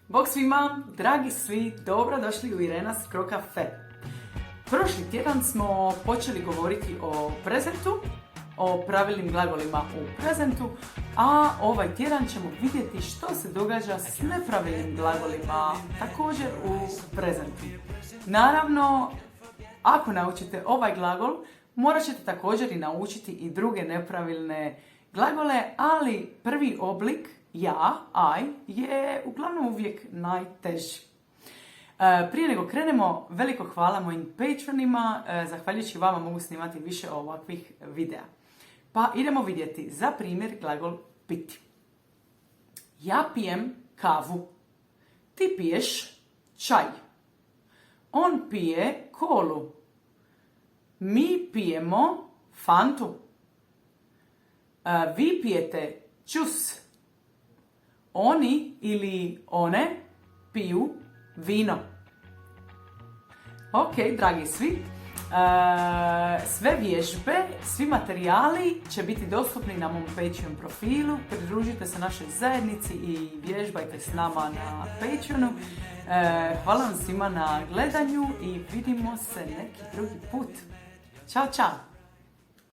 Bog svima, dragi svi, dobrodošli u Irena's Cro Cafe. Prošli tjedan smo počeli govoriti o prezentu, o pravilnim glagolima u prezentu, a ovaj tjedan ćemo vidjeti što se događa s nepravilnim glagolima također u prezentu. Naravno, ako naučite ovaj glagol, morat ćete također i naučiti i druge nepravilne glagole, ali prvi oblik, ja, I, je uglavnom uvijek najteži. Prije nego krenemo, veliko hvala mojim patronima, zahvaljujući vama mogu snimati više ovakvih videa. Pa idemo vidjeti za primjer glagol piti. Ja pijem kavu, ti piješ čaj, on pije kolu, mi pijemo fantu, vi pijete čus, oni ili one piju vino. Ok, dragi svi, sve vježbe, svi materijali će biti dostupni na mom Patreon profilu. Pridružite se našoj zajednici i vježbajte s nama na Patreonu. Hvala vam svima na gledanju i vidimo se neki drugi put. Ćao, čao!